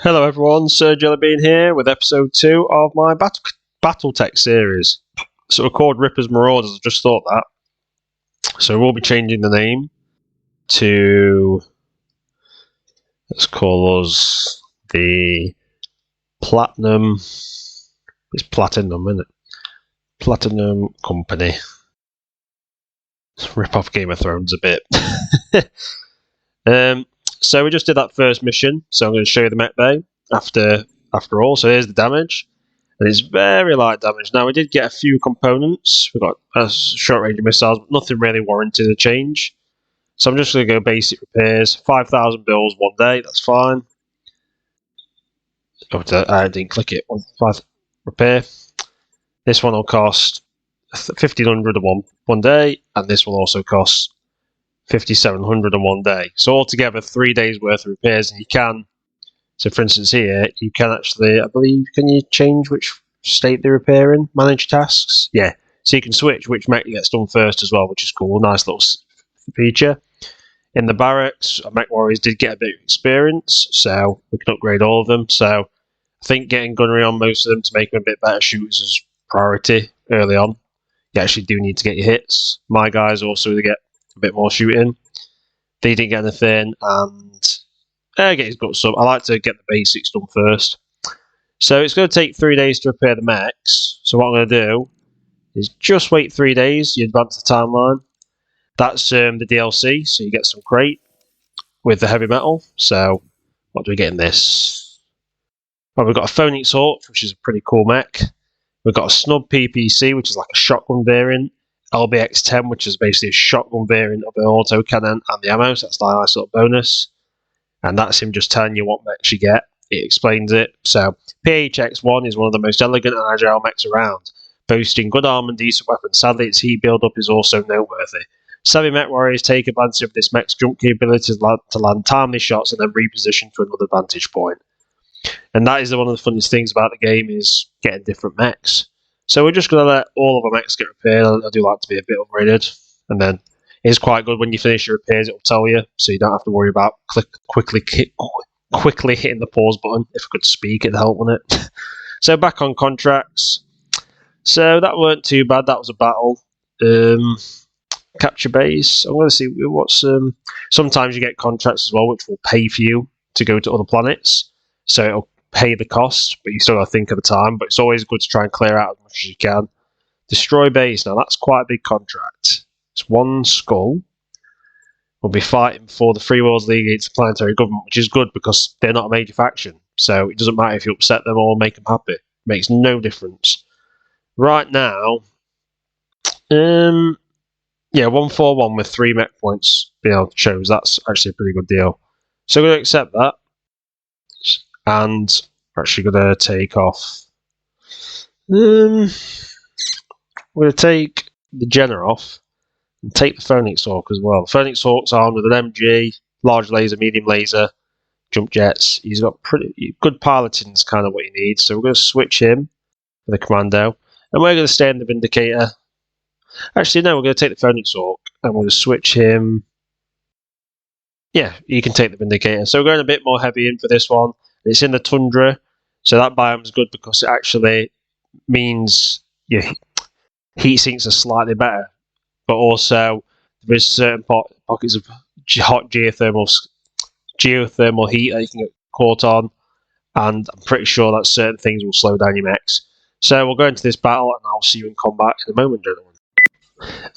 Hello everyone, Sir Jellybean here with episode 2 of my BattleTech series. So we're called Rippers Marauders, I just thought that. So we'll be changing the name to, let's call us the Platinum, it's Platinum, isn't it? Platinum Company. Let's rip off Game of Thrones a bit. So we just did that first mission, so I'm going to show you the mech bay after all. So here's the damage, and it's very light damage. Now we did get a few components. We got short range missiles, but nothing really warranted a change. So I'm just going to go basic repairs. 5,000 bills 1 day, that's fine. Oh, I didn't click it. 5 repair. This one will cost 1,500 one day, and this will also cost 5,700 in 1 day. So altogether 3 days worth of repairs, and you can, so for instance here, you can actually, I believe, can you change which state they're repairing? Manage tasks? Yeah. So you can switch which mech gets done first as well, which is cool. Nice little feature. In the barracks, mech warriors did get a bit of experience, so we can upgrade all of them. So I think getting gunnery on most of them to make them a bit better shooters is priority early on. You actually do need to get your hits. My guys also get a bit more shooting. They didn't get anything, and get his guts up. I like to get the basics done first. So it's going to take 3 days to repair the mechs. So what I'm going to do is just wait 3 days. You advance the timeline. That's the DLC, so you get some crate with the heavy metal. So what do we get in this? Well, we've got a Phoenix Hawk, which is a pretty cool mech. We've got a Snub PPC, which is like a shotgun variant. LBX-10, which is basically a shotgun variant of an autocannon and the ammo, so that's a nice little bonus. And that's him just telling you what mechs you get. It explains it. So, PHX-1 is one of the most elegant and agile mechs around, boasting good armor and decent weapons. Sadly, its heat build-up is also noteworthy. Savvy mech warriors take advantage of this mech's jump capability to land timely shots and then reposition to another vantage point. And that is one of the funniest things about the game, is getting different mechs. So we're just going to let all of our mechs get repaired. I do like to be a bit upgraded. And then it's quite good when you finish your repairs, it'll tell you, so you don't have to worry about quickly hitting the pause button. If I could speak, it'd help, wouldn't it? So back on contracts. So that weren't too bad. That was a battle. Capture base. I'm going to see what's... sometimes you get contracts as well, which will pay for you to go to other planets. So it'll pay the cost, but you still got to think of the time. But it's always good to try and clear out as much as you can. Destroy base. Now that's quite a big contract. It's 1 skull. We'll be fighting for the Free Worlds League against the planetary government, which is good because they're not a major faction. So it doesn't matter if you upset them or make them happy. It makes no difference. Right now, 141 with 3 mech points being able to choose. That's actually a pretty good deal. So we're going to accept that. And we're actually going to take off. We're going to take the Jenner off and take the Phoenix Hawk as well. The Phoenix Hawk's armed with an MG, large laser, medium laser, jump jets. He's got pretty good piloting, is kind of what he needs. So we're going to switch him for the Commando. And we're going to stay in the Vindicator. Actually, no, we're going to take the Phoenix Hawk and we're going to switch him. Yeah, you can take the Vindicator. So we're going a bit more heavy in for this one. It's in the tundra, so that biome's good because it actually means your heat sinks are slightly better, but also there is certain pockets of hot geothermal heat that you can get caught on, and I'm pretty sure that certain things will slow down your mechs. So we'll go into this battle, and I'll see you in combat in a moment, gentlemen.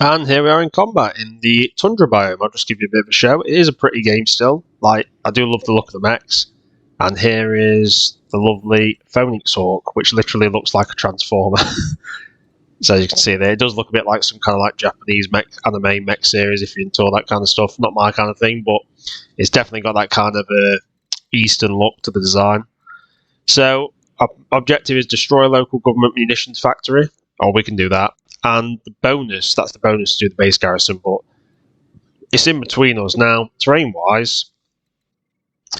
And here we are in combat in the tundra biome. I'll just give you a bit of a show. It is a pretty game still. Like, I do love the look of the mechs. And here is the lovely Phoenix Hawk, which literally looks like a transformer. So as you can see there, it does look a bit like some kind of like Japanese anime mech series if you're into all that kind of stuff. Not my kind of thing, but it's definitely got that kind of Eastern look to the design. So our objective is destroy a local government munitions factory. Oh, we can do that. And the bonus, that's the bonus to do the base garrison, but it's in between us. Now, terrain-wise,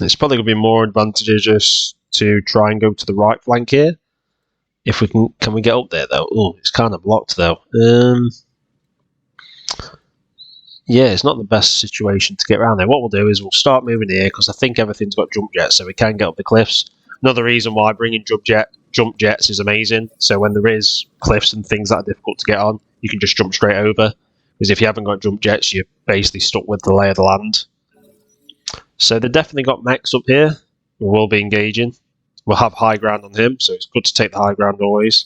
it's probably going to be more advantageous to try and go to the right flank here. If we can we get up there though? Oh, it's kind of blocked though. Yeah, it's not the best situation to get around there. What we'll do is we'll start moving here because I think everything's got jump jets, so we can get up the cliffs. Another reason why bringing jump jets is amazing. So when there is cliffs and things that are difficult to get on, you can just jump straight over. Because if you haven't got jump jets, you're basically stuck with the lay of the land. So they've definitely got mechs up here. We will be engaging. We'll have high ground on him, so it's good to take the high ground always.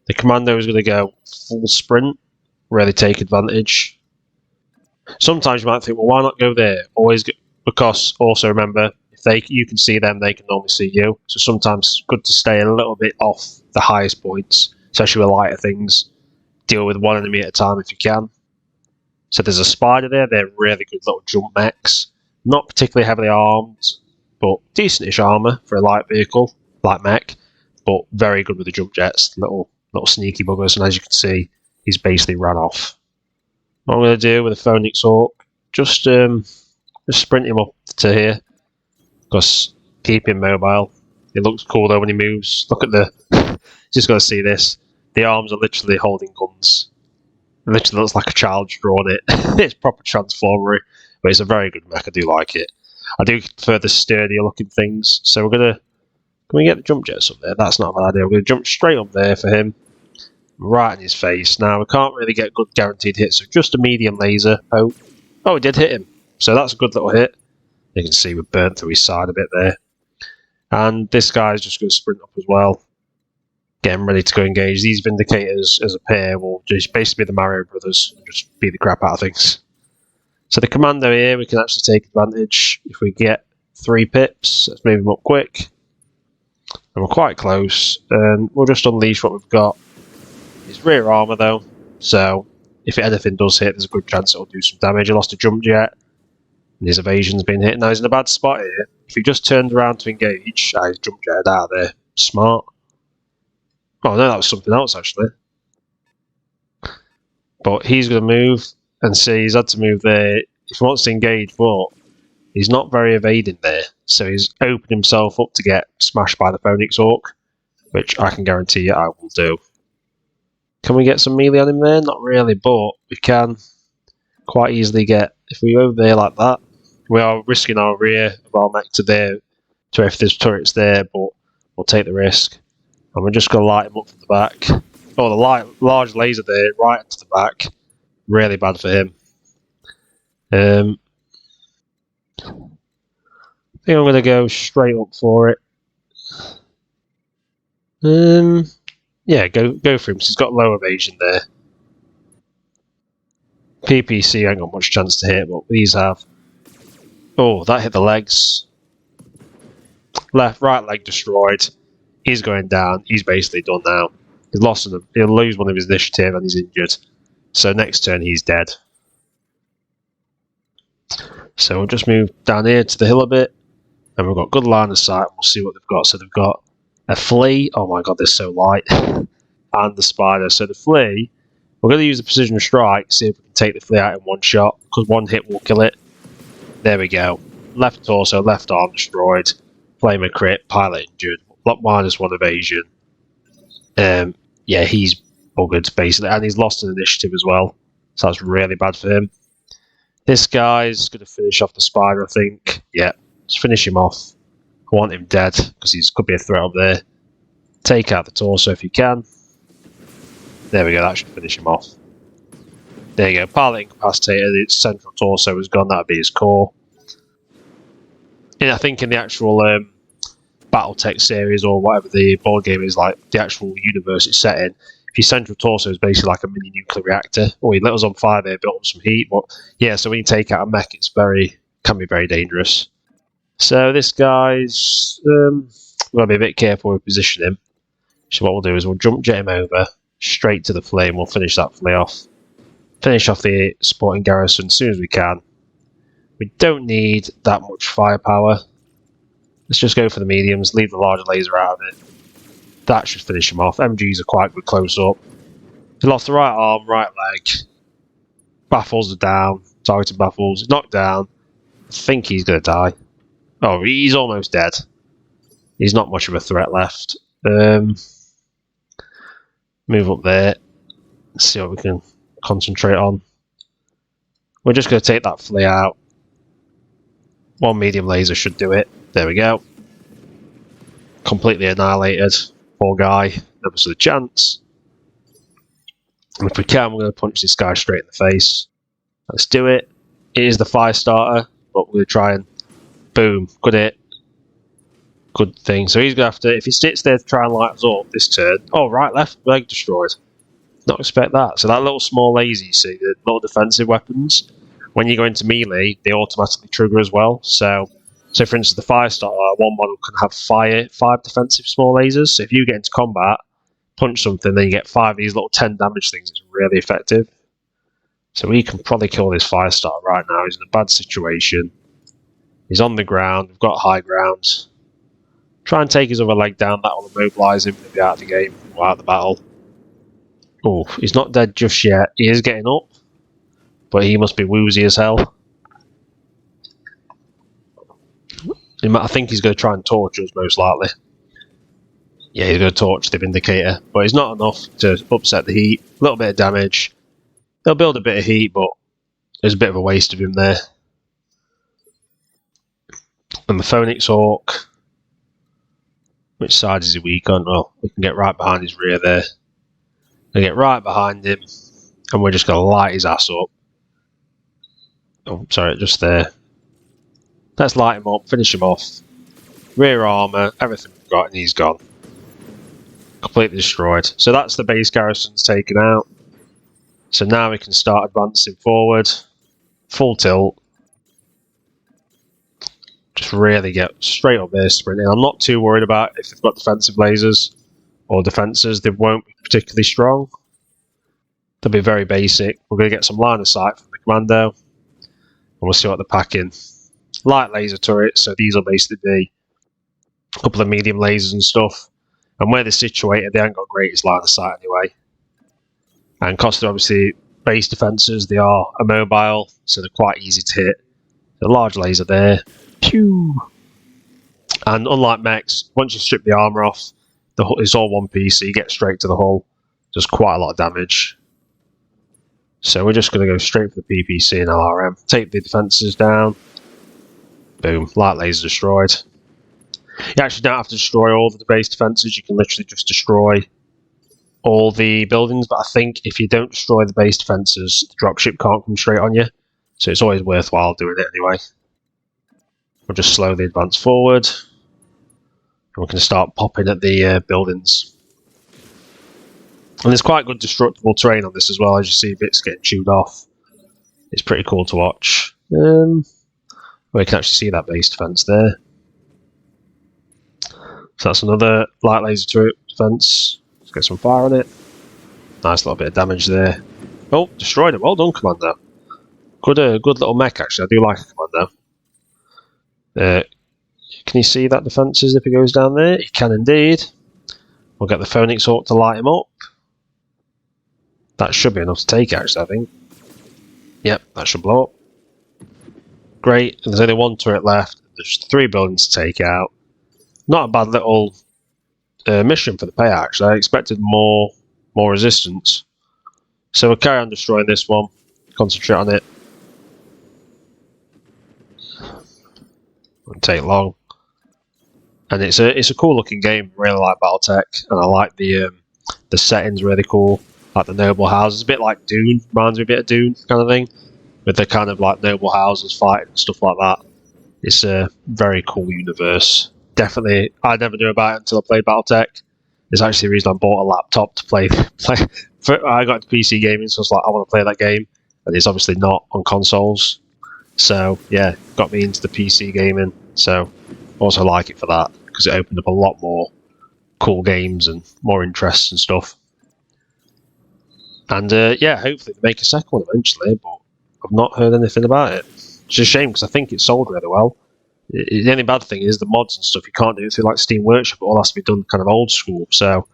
The commando is going to go full sprint, really take advantage. Sometimes you might think, well, why not go there? Always go, because also remember, if you can see them, they can normally see you. So sometimes it's good to stay a little bit off the highest points, especially with lighter things. Deal with one enemy at a time if you can. So there's a spider there. They're really good little jump mechs. Not particularly heavily armed, but decent-ish armour for a light vehicle, light mech. But very good with the jump jets, little sneaky buggers. And as you can see, he's basically ran off. What I'm going to do with the Phoenix Hawk, just sprint him up to here. Because keep him mobile. It looks cool though when he moves. Look at the... just got to see this. The arms are literally holding guns. It literally looks like a child's drawn it. It's proper transformery. But it's a very good mech. I do like it. I do prefer the sturdier looking things. So we're going to... Can we get the jump jets up there? That's not a bad idea. We're going to jump straight up there for him. Right in his face. Now, we can't really get good guaranteed hits. So just a medium laser. Oh, it did hit him. So that's a good little hit. You can see we burnt through his side a bit there. And this guy's just going to sprint up as well. Getting ready to go engage. These Vindicators as a pair will just basically be the Mario Brothers and just beat the crap out of things. So the commando here, we can actually take advantage. If we get 3 pips, let's move him up quick. And we're quite close. And we'll just unleash what we've got. It's rear armour though. So if anything does hit, there's a good chance it'll do some damage. He lost a jump jet. And his evasion's been hit. Now he's in a bad spot here. If he just turned around to engage, he's jump jetted out of there. Smart. Oh no, that was something else actually. But he's going to move and see he's had to move there. If he wants to engage, but he's not very evading there. So he's opened himself up to get smashed by the Phoenix Hawk, which I can guarantee you I will do. Can we get some melee on him there? Not really, but we can quite easily get, if we go over there like that, we are risking our rear of our mech to there, to if there's turrets there, but we'll take the risk. And we're just going to light him up from the back. Oh, the large laser there, right into the back. Really bad for him. I think I'm going to go straight up for it. Yeah, go for him, because he's got low evasion there. PPC ain't got much chance to hit, but these have. Oh, that hit the legs. Right leg destroyed. He's going down. He's basically done now. He'll lose one of his initiative and he's injured. So next turn he's dead. So we'll just move down here to the hill a bit. And we've got good line of sight. We'll see what they've got. So they've got a flea. Oh my god, they're so light. And the spider. So the flea, we're going to use the precision strike, see if we can take the flea out in one shot. Because one hit will kill it. There we go. Left torso, left arm destroyed. Flamer crit, pilot injured. Block -1 evasion. Yeah, he's buggered basically, and he's lost an initiative as well. So that's really bad for him. This guy's going to finish off the spider, I think. Yeah, just finish him off. I want him dead because he could be a threat up there. Take out the torso if you can. There we go. That should finish him off. There you go. Pilot incapacitated. Its central torso is gone. That would be his core. And I think in the actual BattleTech series or whatever the board game is, like the actual universe it's set in, if your central torso is basically like a mini nuclear reactor. Oh, he lit us on fire there, built up some heat. But yeah, so when you take out a mech, can be very dangerous. So this guy's we've got to be a bit careful with position him. So what we'll do is we'll jump jet him over straight to the flame. We'll finish that flea off. Finish off the supporting garrison as soon as we can. We don't need that much firepower. Let's just go for the mediums, leave the larger laser out of it. That should finish him off. MGs are quite good close up. He lost the right arm, right leg. Baffles are down. Targeted baffles. He's knocked down. I think he's going to die. Oh, he's almost dead. He's not much of a threat left. Move up there. Let's see what we can concentrate on. We're just going to take that flea out. One medium laser should do it. There we go. completely annihilated. Poor guy. Never stood a chance. And if we can, we're going to punch this guy straight in the face. Let's do it. It is the fire starter, but we're going to try and boom. Good hit. Good thing. So he's going to have to, if he sits there to try and light us up this turn. Oh, right, left leg destroyed. Not expect that. So that little small laser, you see, the little defensive weapons, when you go into melee, they automatically trigger as well. So for instance, the fire starter, one model can have 5 defensive small lasers. So if you get into combat, punch something, then you get 5 of these little 10 damage things. It's really effective. So we can probably kill this fire starter right now. He's in a bad situation. He's on the ground. We've got high ground. Try and take his other leg down. That will immobilise him. He'll be out of the game or out of the battle. Oh, he's not dead just yet. He is getting up. But he must be woozy as hell. I think he's going to try and torch us, most likely. Yeah, he's going to torch the Vindicator. But it's not enough to upset the heat. A little bit of damage. They'll build a bit of heat, but there's a bit of a waste of him there. And the Phoenix Hawk. Which side is he weak on? Well, we can get right behind his rear there. We get right behind him. And we're just going to light his ass up. Oh, sorry, just there. Let's light him up, finish him off. Rear armour, everything we've got, and he's gone. Completely destroyed. So that's the base garrisons taken out. So now we can start advancing forward. Full tilt. Just really get straight up there sprinting. I'm not too worried about if they've got defensive lasers or defences. They won't be particularly strong. They'll be very basic. We're going to get some line of sight from the commando. And we'll see what they're packing. Light laser turrets, so these will basically be a couple of medium lasers and stuff. And where they're situated, they haven't got greatest line of sight anyway. And because they're obviously base defences, they are immobile, so they're quite easy to hit. The large laser there. Pew! And unlike mechs, once you strip the armour off, it's all one piece, so you get straight to the hull. Does quite a lot of damage. So we're just going to go straight for the PPC and LRM. Take the defences down. Boom. Light laser destroyed. You actually don't have to destroy all of the base defences. You can literally just destroy all the buildings. But I think if you don't destroy the base defences, the dropship can't come straight on you. So it's always worthwhile doing it anyway. We'll just slowly advance forward. And we can start popping at the buildings. And there's quite good destructible terrain on this as well, as you see bits getting chewed off. It's pretty cool to watch. We can actually see that base defense there. So that's another light laser turret defense. Let's get some fire on it. Nice little bit of damage there. Oh, destroyed it. Well done, Commando. Good little mech, actually. I do like a Commando. Can you see that defences if he goes down there? He can indeed. We'll get the Phoenix Hawk to light him up. That should be enough to take, actually, I think. Yep, that should blow up. Great, and there's only one turret left. There's 3 buildings to take out. Not a bad little mission for the payout, actually. I expected more resistance. So we'll carry on destroying this one. Concentrate on it. Won't take long. And it's a cool looking game. Really like BattleTech, and I like the settings. Really cool. Like the noble houses, a bit like Dune. Reminds me a bit of Dune kind of thing, with the kind of like noble houses fighting and stuff like that. It's a very cool universe. Definitely, I never knew about it until I played BattleTech. It's actually the reason I bought a laptop to play. I got into PC gaming, so I was like, I want to play that game, and it's obviously not on consoles. So yeah, got me into the PC gaming. So also like it for that, because it opened up a lot more cool games and more interests and stuff. And yeah, hopefully they make a second one eventually, but I've not heard anything about it. It's a shame, because I think it sold really well. The only bad thing is the mods and stuff, you can't do it through like Steam Workshop. It all has to be done kind of old school. So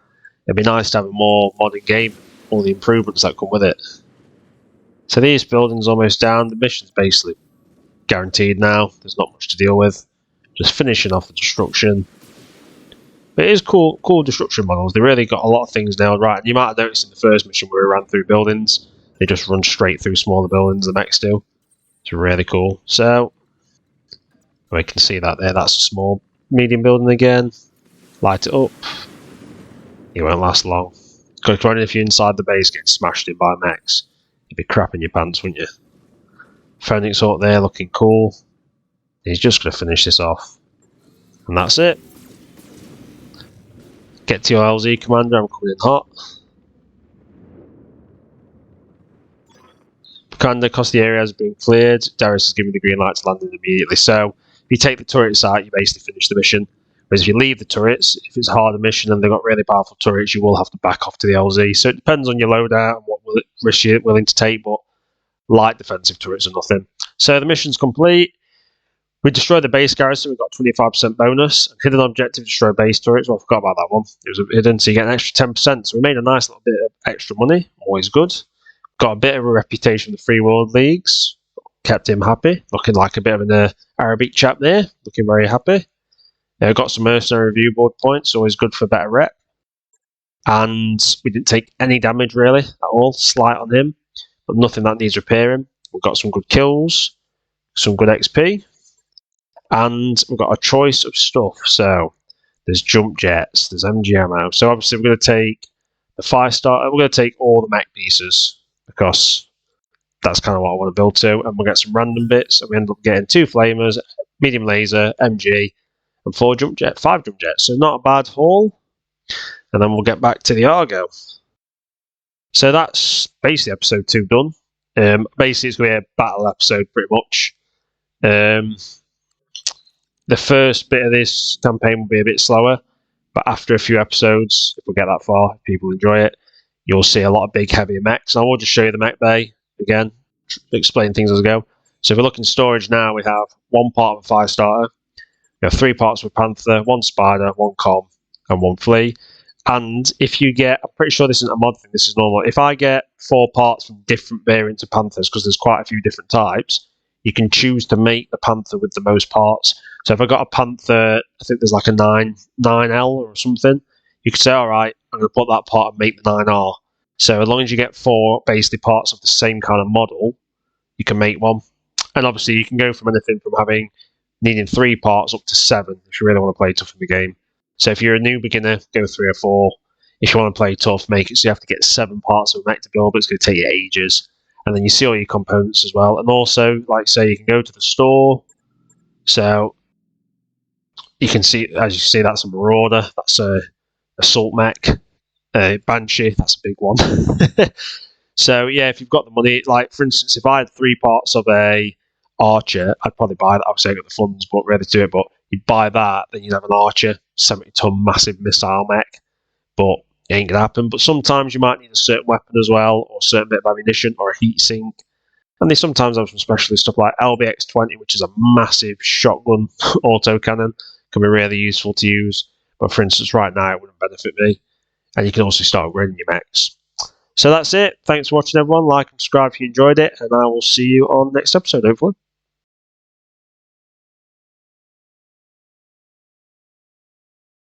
it'd be nice to have a more modern game, all the improvements that come with it. So these buildings almost down. The mission's basically guaranteed now. There's not much to deal with. Just finishing off the destruction. But it is cool destruction models. They really got a lot of things nailed right. And you might have noticed in the first mission where we ran through buildings, they just run straight through smaller buildings, the mechs do. It's really cool. So we can see that there. That's a small, medium building again. Light it up. It won't last long. Because if you're inside the base getting smashed in by mechs, you'd be crapping your pants, wouldn't you? Phoenix up there looking cool. He's just going to finish this off. And that's it. Get to your LZ commander, I'm coming in hot. Commander, across the area has been cleared. Darius has given the green light to land in immediately. So, if you take the turrets out, you basically finish the mission. Whereas if you leave the turrets, if it's a harder mission and they've got really powerful turrets, you will have to back off to the LZ. So it depends on your loadout and what risk you're willing to take, but light defensive turrets are nothing. So the mission's complete. We destroyed the base garrison, we got 25% bonus. Hidden objective, destroy base turrets. Well, I forgot about that one. It was hidden, so you get an extra 10%. So we made a nice little bit of extra money, always good. Got a bit of a reputation with the Free World Leagues. Kept him happy, looking like a bit of an Arabic chap there, looking very happy. Got some mercenary review board points, always good for a better rep. And we didn't take any damage really at all, slight on him, but nothing that needs repairing. We've got some good kills, some good XP, and we've got a choice of stuff. So there's jump jets, there's MG ammo. So obviously we're going to take the 5-star, we're going to take all the mech pieces because that's kind of what I want to build to, and we'll get some random bits, and we end up getting 2 flamers, medium laser, MG, and 5 jump jets. So not a bad haul. And then we'll get back to the Argo. So that's basically episode 2 done. Basically, it's going to be a battle episode pretty much. The first bit of this campaign will be a bit slower, but after a few episodes, if we get that far, if people enjoy it, you'll see a lot of big, heavy mechs. And I will just show you the mech bay again, explain things as I go. So if we look in storage now, we have 1 part of a 5-starter. We have 3 parts of a Panther, 1 Spider, 1 Com, and 1 Flea. And if you get, I'm pretty sure this isn't a mod thing, this is normal. If I get 4 parts from different variants of Panthers, because there's quite a few different types, you can choose to make the Panther with the most parts. So if I got a Panther, I think there's like a 9L or something, you could say, all right, I'm going to put that part and make the 9R. So as long as you get 4 basically parts of the same kind of model, you can make one. And obviously you can go from anything from needing 3 parts up to 7 if you really want to play tough in the game. So if you're a new beginner, go 3 or 4. If you want to play tough, make it so you have to get 7 parts of a mech to build, but it's going to take you ages. And then you see all your components as well. And also, like say, you can go to the store. So you can see, as you see, that's a Marauder. That's a Assault Mech. Banshee, that's a big one. So yeah, if you've got the money, like for instance, if I had 3 parts of a Archer, I'd probably buy that. Obviously, I got the funds, but ready to do it. But you'd buy that, then you'd have an Archer, 70-ton massive missile mech. But it ain't gonna happen. But sometimes you might need a certain weapon as well, or a certain bit of ammunition, or a heat sink. And they sometimes have some specialist stuff like LBX-20, which is a massive shotgun autocannon. Can be really useful to use. But for instance, right now it wouldn't benefit me. And you can also start upgrading your mechs. So that's it. Thanks for watching, everyone. Like and subscribe if you enjoyed it, and I will see you on the next episode, hopefully.